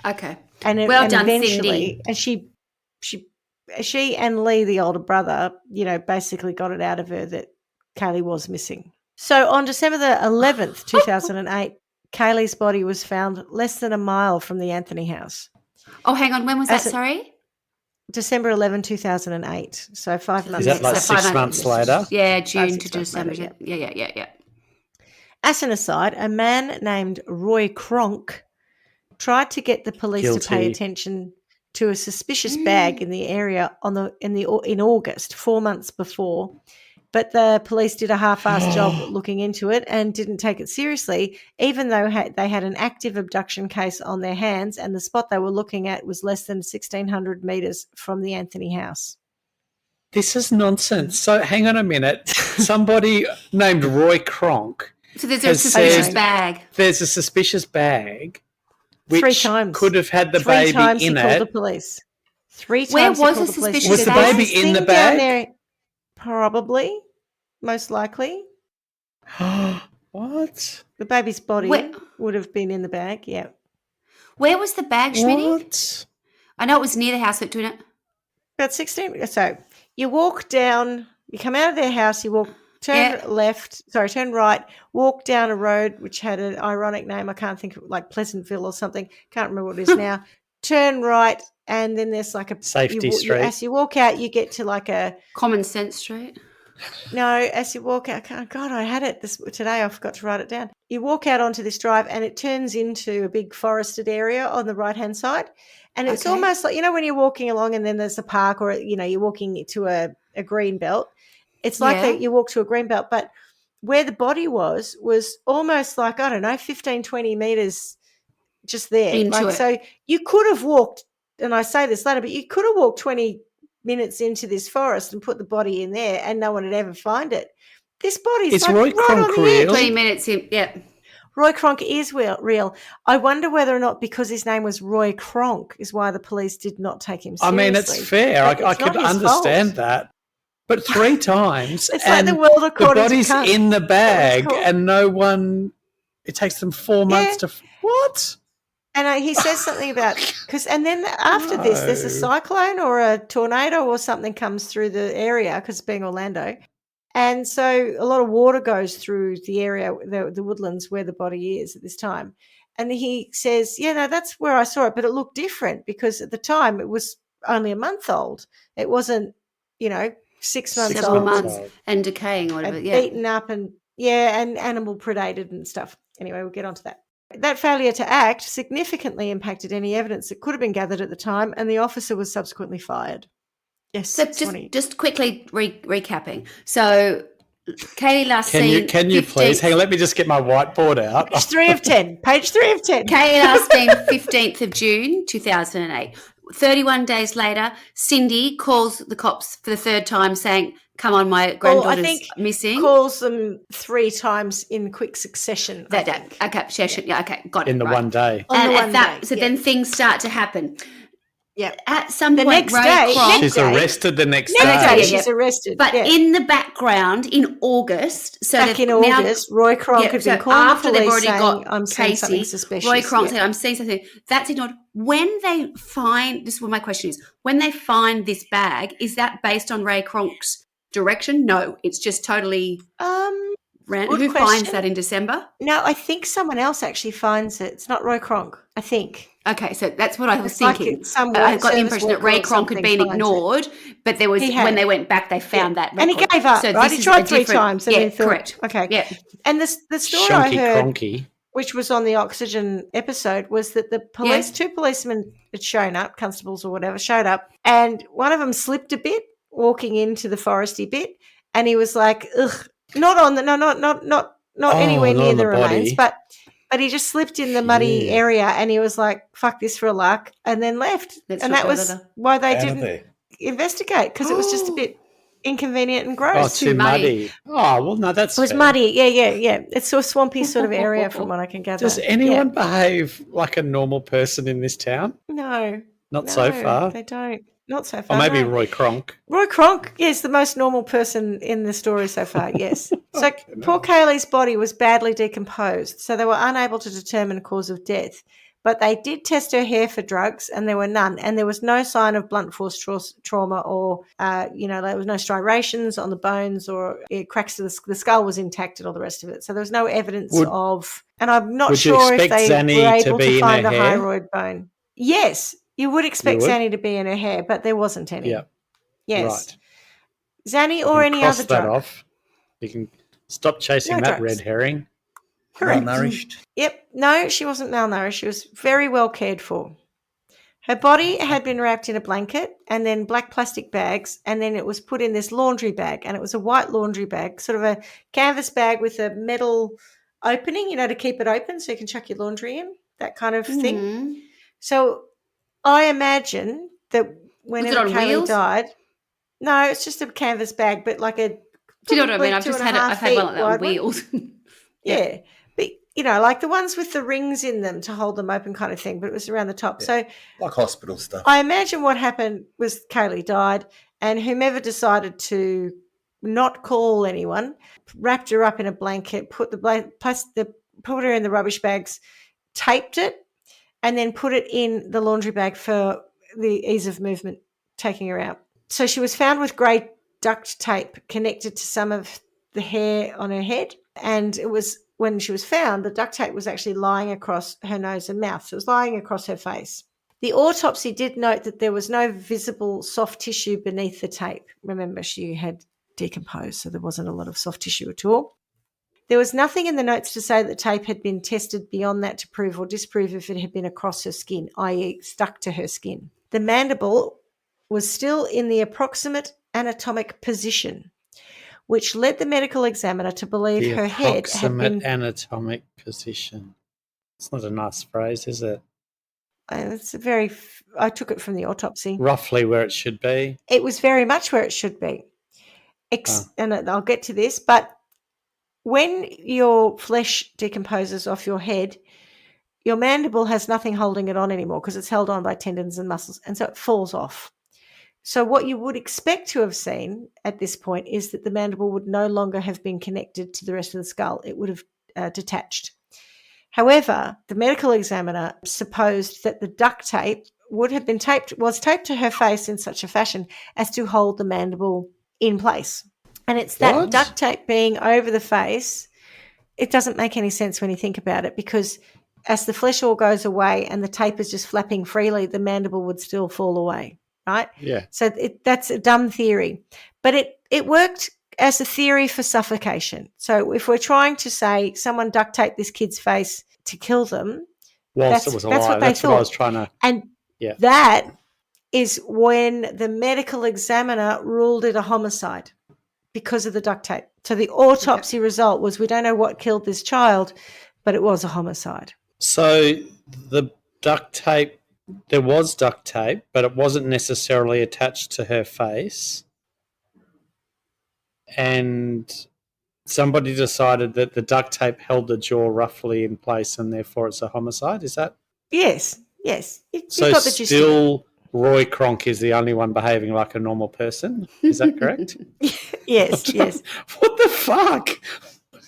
Okay. And done, eventually, Cindy. And she and Lee, the older brother, basically got it out of her that Caylee was missing. So on December the 11th, 2008, Caylee's body was found less than a mile from the Anthony house. Oh, hang on. When was that? Sorry? December 11, 2008. So 5 months. Is that like 6 months later? Yeah, June to December. Yeah. As an aside, a man named Roy Cronk tried to get the police to pay attention to a suspicious bag in the area in August, 4 months before, But the police did a half-assed job looking into it and didn't take it seriously, even though they had an active abduction case on their hands, and the spot they were looking at was less than 1,600 metres from the Anthony house. This is nonsense. So hang on a minute. Somebody named Roy Kronk. So there's a suspicious bag. There's a suspicious bag, which 3 times. could have had the Three baby times in he called the it. police. 3 times Where he was called the the police. suspicious Was the bag? baby in the Thing down bag? there, probably, most likely. What? The baby's body Where- would have been in the bag, yeah. Where was the bag, Schmidty? What? I know it was near the house, but doing it. About 16. So you walk down, you come out of their house, you turn turn right, walk down a road which had an ironic name. I can't think of, like Pleasantville or something. Can't remember what it is now. Turn right, and then there's like a Safety Street. As you walk out, you get to like a Common Sense Street. No, as you walk out, God, I had it today. I forgot to write it down. You walk out onto this drive, and it turns into a big forested area on the right-hand side. And it's Okay. almost like, when you're walking along and then there's a park, or, you're walking to a green belt. It's like Yeah. you walk to a green belt, but where the body was almost like, I don't know, 15, 20 metres just there. Into it. So you could have walked, and I say this later, but you could have walked 20 minutes into this forest and put the body in there and no one would ever find it. This body's Is like Roy right Kronk on the edge. real? 20 minutes in, yeah. Roy Kronk is real. I wonder whether or not because his name was Roy Kronk is why the police did not take him I seriously. mean, it's fair. But I it's could not his understand fault. that. But 3 times, It's and like the world the according to body's Cunt. in the bag, called. and no one. It takes them 4 months to. What? And he says something about and then after this, there's a cyclone or a tornado or something comes through the area because being Orlando, and so a lot of water goes through the area, the woodlands where the body is at this time. And he says, "Yeah, no, that's where I saw it, but it looked different because at the time it was only a month old. It wasn't, 6 months Several old, months and decaying or whatever. and Yeah. beaten up and animal predated and stuff. Anyway, we'll get onto that." That failure to act significantly impacted any evidence that could have been gathered at the time, and the officer was subsequently fired. Yes, So Swanny. just quickly recapping. So Caylee last Can seen. you 15th, please? Hang on, let me just get my whiteboard out. Page 3 of 10. Page 3 of 10. Caylee last seen 15th of June 2008. 31 days later, Cindy calls the cops for the 3rd time saying, "Come on, my granddaughter's missing." Calls them 3 times in quick succession. That day. Okay, okay, got it. In the right. one day. On the And one at that, day, so yeah. then things start to happen. Yeah. At some The point, next Roy day- Kronk, She's day. arrested the next Next day. day, Yeah. she's arrested. but yeah. in the background, in August, so Back they've in now- August, Roy Kronk had been calling after the they've police already saying, got "I'm seeing something Casey, suspicious." Roy Kronk Yeah. said, "I'm seeing something." That's ignored. When they find, this is what my question is, when they find this bag, is that based on Roy Kronk's direction? No, it's just totally random. Good Who finds question. that in December? No, I think someone else actually finds it. It's not Roy Kronk, I think. Okay, so that's what I was It's like thinking. some I got the service impression that worker Ray or Kronk had something been finds it. ignored, but there was He had. when they went back, they found that And he record. gave up, So right? this He is tried a 3 different- times and yeah, then he thought, correct. okay. Yeah. And the story Shonky I heard, Cronky. which was on the Oxygen episode, was that the police, 2 policemen had shown up, constables or whatever, showed up, and one of them slipped a bit walking into the foresty bit, and he was like, ugh, not anywhere not near on the the remains, body. but he just slipped in the muddy Yeah. area, and he was like, fuck this for a lark, and then left. Let's And not that go was there. why they Out of didn't there. investigate, because it was just a bit inconvenient and Oh, gross. too muddy. muddy. Oh, well, no, that's It was fair. muddy. Yeah. It's a swampy sort of area from what I can gather. Does anyone behave like a normal person in this town? Yeah. Not so No, far. They don't. Not so Or far. maybe no. Roy Kronk. Roy Kronk is the most normal person in the story so far, yes. So poor Caylee's body was badly decomposed, so they were unable to determine cause of death. But they did test her hair for drugs, and there were none. And there was no sign of blunt force trauma or, there was no striations on the bones or cracks to the skull was intact and all the rest of it. So there was no evidence of, and I'm not Would you sure if expect they Zanny were to able be to in find her a hair? hyroid bone. Yes, you would expect You would? Zanny to be in her hair, but there wasn't any. Yeah. Yes. Right. Zanny You or can any cross other that drug. off. You can stop chasing No that drugs. red herring. Correct. Malnourished. Yep. No, she wasn't malnourished. She was very well cared for. Her body had been wrapped in a blanket and then black plastic bags, and then it was put in this laundry bag, and it was a white laundry bag, sort of a canvas bag with a metal opening, to keep it open so you can chuck your laundry in, that kind of thing. Mm. So I imagine that whenever on Caylee wheels? died, no, it's just a canvas bag, but like a. Do you know what I mean? I've had one like that on wide one. wheels. Yeah. But, like the ones with the rings in them to hold them open kind of thing, but it was around the top. Yeah. So Like hospital stuff. I imagine what happened was Caylee died, and whomever decided to not call anyone wrapped her up in a blanket, put her in the rubbish bags, taped it, and then put it in the laundry bag for the ease of movement, taking her out. So she was found with grey duct tape connected to some of the hair on her head, and it was when she was found, the duct tape was actually lying across her nose and mouth. So it was lying across her face. The autopsy did note that there was no visible soft tissue beneath the tape. Remember, she had decomposed, so there wasn't a lot of soft tissue at all. There was nothing in the notes to say that the tape had been tested beyond that to prove or disprove if it had been across her skin, i.e. stuck to her skin. The mandible was still in the approximate anatomic position, which led the medical examiner to believe her head had been... approximate anatomic position. It's not a nice phrase, is it? It's I took it from the autopsy. Roughly where it should be. It was very much where it should be. And I'll get to this, but when your flesh decomposes off your head, your mandible has nothing holding it on anymore because it's held on by tendons and muscles, and so it falls off. So what you would expect to have seen at this point is that the mandible would no longer have been connected to the rest of the skull. It would have detached. However, the medical examiner supposed that the duct tape was taped to her face in such a fashion as to hold the mandible in place. And it's that duct tape being over the face, it doesn't make any sense when you think about it, because as the flesh all goes away and the tape is just flapping freely, the mandible would still fall away, right? Yeah. So that's a dumb theory. But it worked as a theory for suffocation. So if we're trying to say someone duct taped this kid's face to kill them, whilst it was alive, that's what I was trying to... And that is when the medical examiner ruled it a homicide because of the duct tape. So the autopsy result was, we don't know what killed this child, but it was a homicide. So the duct tape, there was duct tape, but it wasn't necessarily attached to her face. And somebody decided that the duct tape held the jaw roughly in place and therefore it's a homicide. Is that? Yes. So got the gist still Roy Kronk is the only one behaving like a normal person. Is that correct? Yes. What the fuck?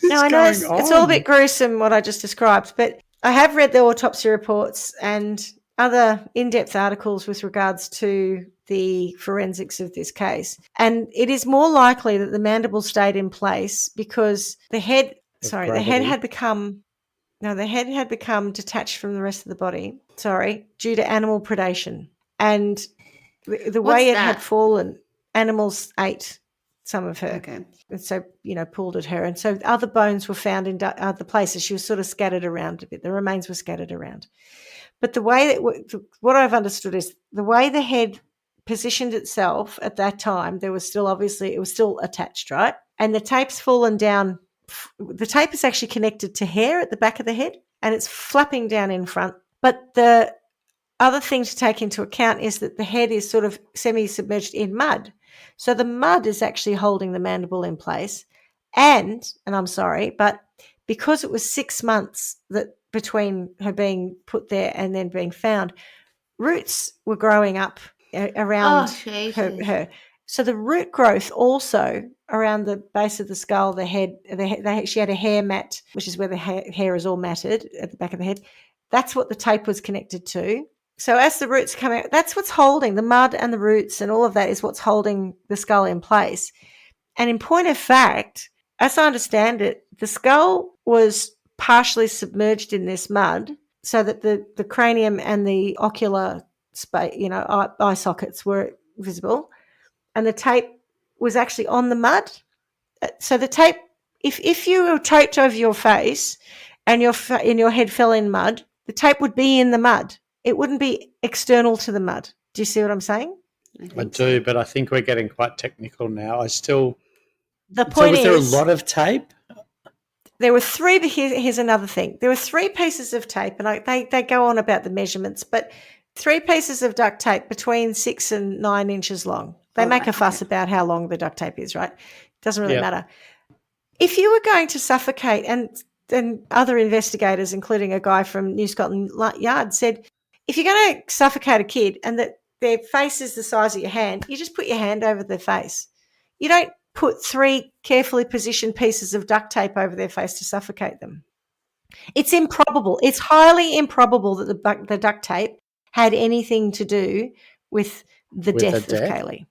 No, I know it's all a bit gruesome what I just described, but I have read the autopsy reports and other in-depth articles with regards to the forensics of this case. And it is more likely that the mandible stayed in place because the head had become detached from the rest of the body, due to animal predation. And the way it had fallen, animals ate some of her. Okay. And so, pulled at her. And so other bones were found in other places. She was sort of scattered around a bit. The remains were scattered around. But the way what I've understood is the way the head positioned itself at that time, it was still attached, right? And the tape's fallen down. The tape is actually connected to hair at the back of the head and it's flapping down in front. But the other thing to take into account is that the head is sort of semi-submerged in mud. So the mud is actually holding the mandible in place. And I'm sorry, but because it was 6 months between her being put there and then being found, roots were growing up around her. So the root growth also around the base of the skull, the head, she had a hair mat, which is where the hair is all matted at the back of the head. That's what the tape was connected to. So as the roots come out, that's what's holding the mud and the roots and all of that is what's holding the skull in place. And in point of fact, as I understand it, the skull was partially submerged in this mud so that the cranium and the ocular space, eye sockets were visible, and the tape was actually on the mud. So the tape, if you were taped over your face and your head fell in mud, the tape would be in the mud. It wouldn't be external to the mud. Do you see what I'm saying? I do, but I think we're getting quite technical now. The point so was there a is, lot of tape? there were three. Here's another thing. There were 3 pieces of tape, and they go on about the measurements, but 3 pieces of duct tape between 6 and 9 inches long. They make a fuss about how long the duct tape is, right? Doesn't really matter. If you were going to suffocate, and other investigators, including a guy from New Scotland Yard, said, if you're going to suffocate a kid and that their face is the size of your hand, you just put your hand over their face. You don't put 3 carefully positioned pieces of duct tape over their face to suffocate them. It's improbable. It's highly improbable that the duct tape had anything to do with the death of Caylee.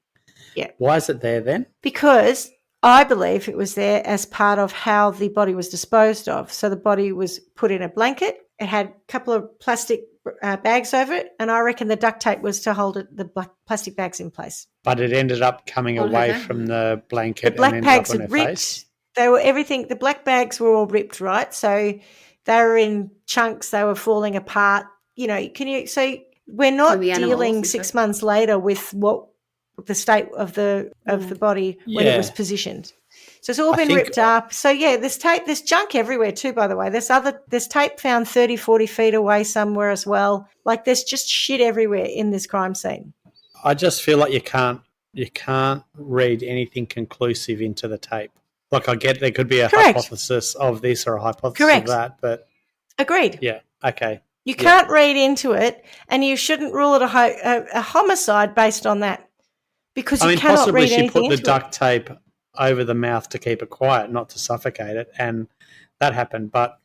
Yeah. Why is it there then? Because I believe it was there as part of how the body was disposed of. So the body was put in a blanket. It had a couple of plastic bags over it, and I reckon the duct tape was to hold the plastic bags in place. But it ended up coming away from the blanket. The black and bags ended up had on her ripped. face. They were everything. The black bags were all ripped, right? So they were in chunks. They were falling apart. So we're not dealing 6 months later with what the state of the body when it was positioned. So it's all been ripped up. So there's tape, there's junk everywhere too, by the way. There's tape found 30, 40 feet away somewhere as well. Like there's just shit everywhere in this crime scene. I just feel like you can't read anything conclusive into the tape. Like I get there could be a hypothesis of this or a hypothesis of that, but agreed. Yeah. Okay. You can't read into it, and you shouldn't rule it a homicide based on that, because you cannot read anything into it. Possibly she put the duct tape over the mouth to keep it quiet, not to suffocate it, and that happened, but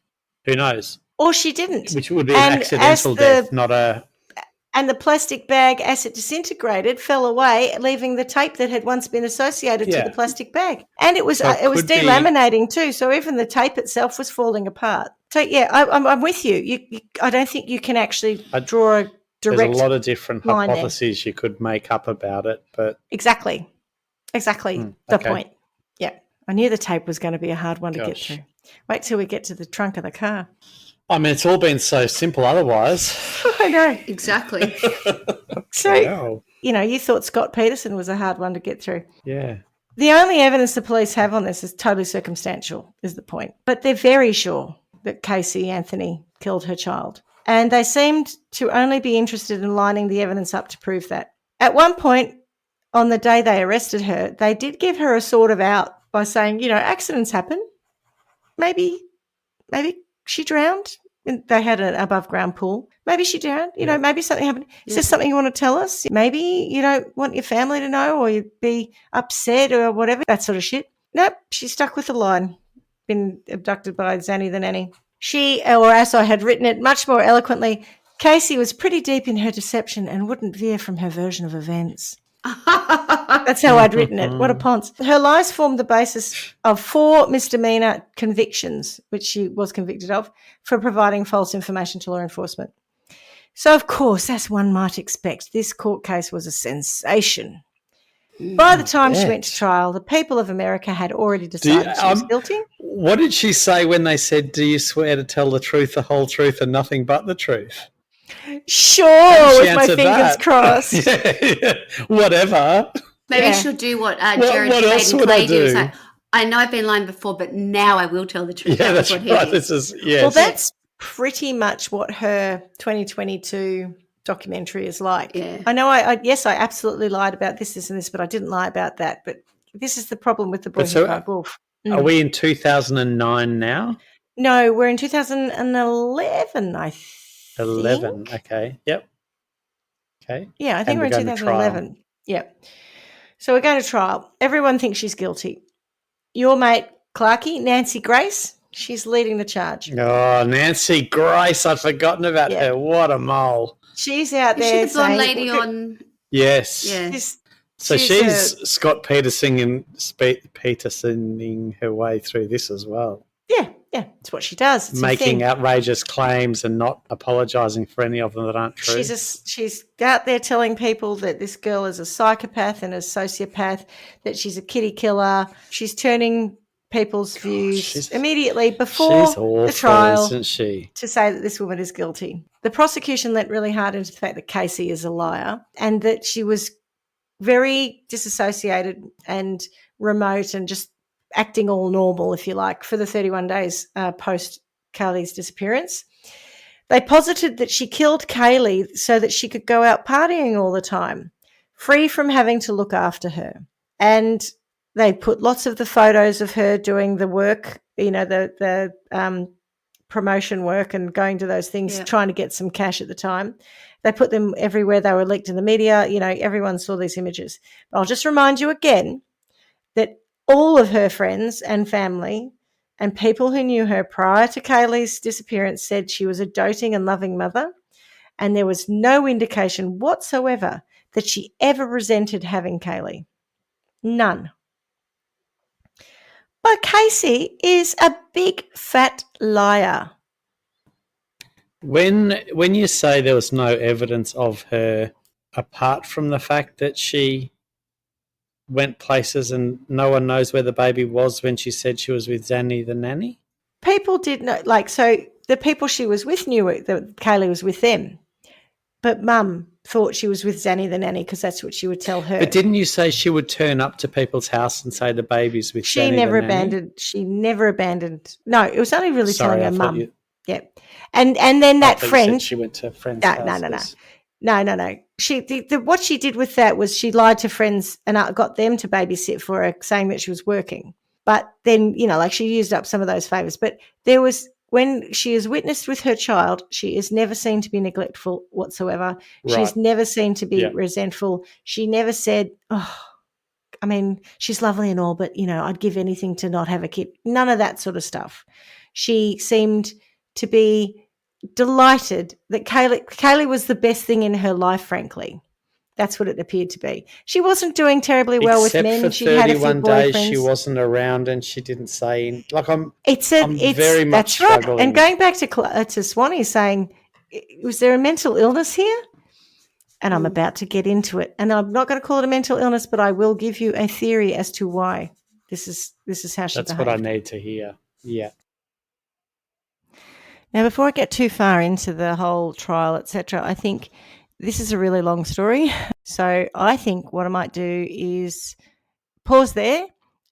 who knows? Or she didn't. Which would be an accidental death, not a... And the plastic bag, as it disintegrated, fell away, leaving the tape that had once been associated to the plastic bag. And it was delaminating too, so even the tape itself was falling apart. So, I'm with you. I don't think you can actually draw a direct There's a lot of different hypotheses you could make up about it, but... Exactly the point. Yeah. I knew the tape was going to be a hard one to get through. Wait till we get to the trunk of the car. I mean, it's all been so simple otherwise. I know. Exactly. So, you thought Scott Peterson was a hard one to get through. Yeah. The only evidence the police have on this is totally circumstantial, is the point. But they're very sure that Caylee Anthony killed her child. And they seemed to only be interested in lining the evidence up to prove that. At one point, on the day they arrested her, they did give her a sort of out by saying, accidents happen. Maybe she drowned. They had an above-ground pool. Maybe she drowned. Maybe something happened. Is there something you want to tell us? Maybe you don't want your family to know, or you'd be upset or whatever, that sort of shit. Nope, she stuck with the line. Been abducted by Zanny the nanny. She, or as I had written it much more eloquently, Casey was pretty deep in her deception and wouldn't veer from her version of events. That's how I'd written it. What a ponce. Her lies formed the basis of 4 misdemeanor convictions, which she was convicted of, for providing false information to law enforcement. So, of course, as one might expect, this court case was a sensation. By the time she went to trial, the people of America had already decided she was guilty. What did she say when they said, "Do you swear to tell the truth, the whole truth, and nothing but the truth?" Sure, with my fingers crossed. Whatever. Maybe she'll do what Jared Cade and Clay do. Like, I know I've been lying before, but now I will tell the truth. Yeah, that's right. Well, that's pretty much what her 2022 documentary is like. Yeah. I know. I absolutely lied about this, and this, but I didn't lie about that. But this is the problem with the Boy Who Cried Wolf. Are we in 2009 now? No, we're in 2011, I think. 11, okay. Yep. Okay. Yeah, I think we're in 2011. Yep. So we're going to trial. Everyone thinks she's guilty. Your mate, Clarky, Nancy Grace, she's leading the charge. Oh, Nancy Grace, I'd forgotten about her. What a mole. She's out there. She's the blonde lady on... Yes. Yeah. She's Scott Petersoning her way through this as well. Yeah, it's what she does. It's making outrageous claims and not apologising for any of them that aren't true. She's out there telling people that this girl is a psychopath and a sociopath, that she's a kitty killer. She's turning people's views she's- immediately before She's awful, the trial isn't she? to say that this woman is guilty. The prosecution let really hard into the fact that Casey is a liar and that she was very disassociated and remote and just acting all normal, if you like, for the 31 days post Caylee's disappearance. They posited that she killed Caylee so that she could go out partying all the time, free from having to look after her. And they put lots of the photos of her doing the work, the promotion work and going to those things, trying to get some cash at the time. They put them everywhere. They were leaked in the media. Everyone saw these images. But I'll just remind you again that all of her friends and family and people who knew her prior to Caylee's disappearance said she was a doting and loving mother, and there was no indication whatsoever that she ever resented having Caylee. None. But Casey is a big fat liar. When you say there was no evidence of her, apart from the fact that she went places and no one knows where the baby was when she said she was with Zanny the nanny? People did know, so the people she was with knew that Caylee was with them. But Mum thought she was with Zanny the nanny because that's what she would tell her. But didn't you say she would turn up to people's house and say the baby's with Zanny the nanny? She never abandoned. No, it was only really telling her Mum. Yeah. And then that friend. She went to friends' houses. No. What she did with that was she lied to friends and got them to babysit for her, saying that she was working. But then, she used up some of those favours. But when she is witnessed with her child, she is never seen to be neglectful whatsoever. Right. She's never seen to be resentful. She never said, she's lovely and all, but, I'd give anything to not have a kid. None of that sort of stuff. She seemed to be delighted that Caylee was the best thing in her life, frankly. That's what it appeared to be. She wasn't doing terribly well with men. She had a few boyfriends. 31 days she wasn't around and she didn't say. I'm very much struggling. Right. And going back to Swanny saying, was there a mental illness here? And I'm about to get into it. And I'm not going to call it a mental illness, but I will give you a theory as to why this is how she behaved. That's what I need to hear. Yeah. Now, before I get too far into the whole trial, etc., I think this is a really long story. So I think what I might do is pause there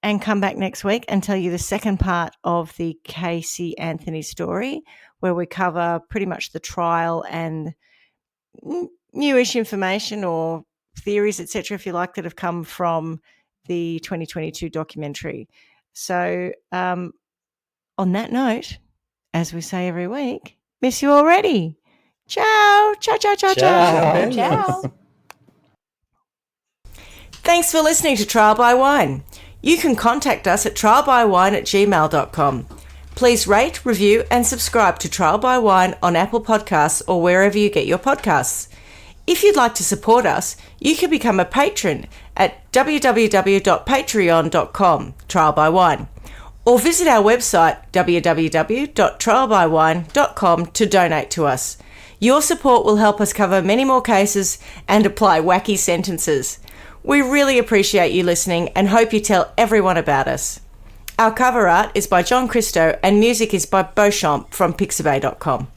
and come back next week and tell you the second part of the Caylee Anthony story, where we cover pretty much the trial and newish information or theories, etc., if you like, that have come from the 2022 documentary. So on that note, as we say every week, miss you already. Ciao. Ciao, ciao, ciao, ciao. Ciao. Thanks for listening to Trial by Wine. You can contact us at trialbywine@gmail.com. Please rate, review and subscribe to Trial by Wine on Apple Podcasts or wherever you get your podcasts. If you'd like to support us, you can become a patron at www.patreon.com, Trial by Wine. Or visit our website, www.trialbywine.com, to donate to us. Your support will help us cover many more cases and apply wacky sentences. We really appreciate you listening and hope you tell everyone about us. Our cover art is by John Christo and music is by Beauchamp from pixabay.com.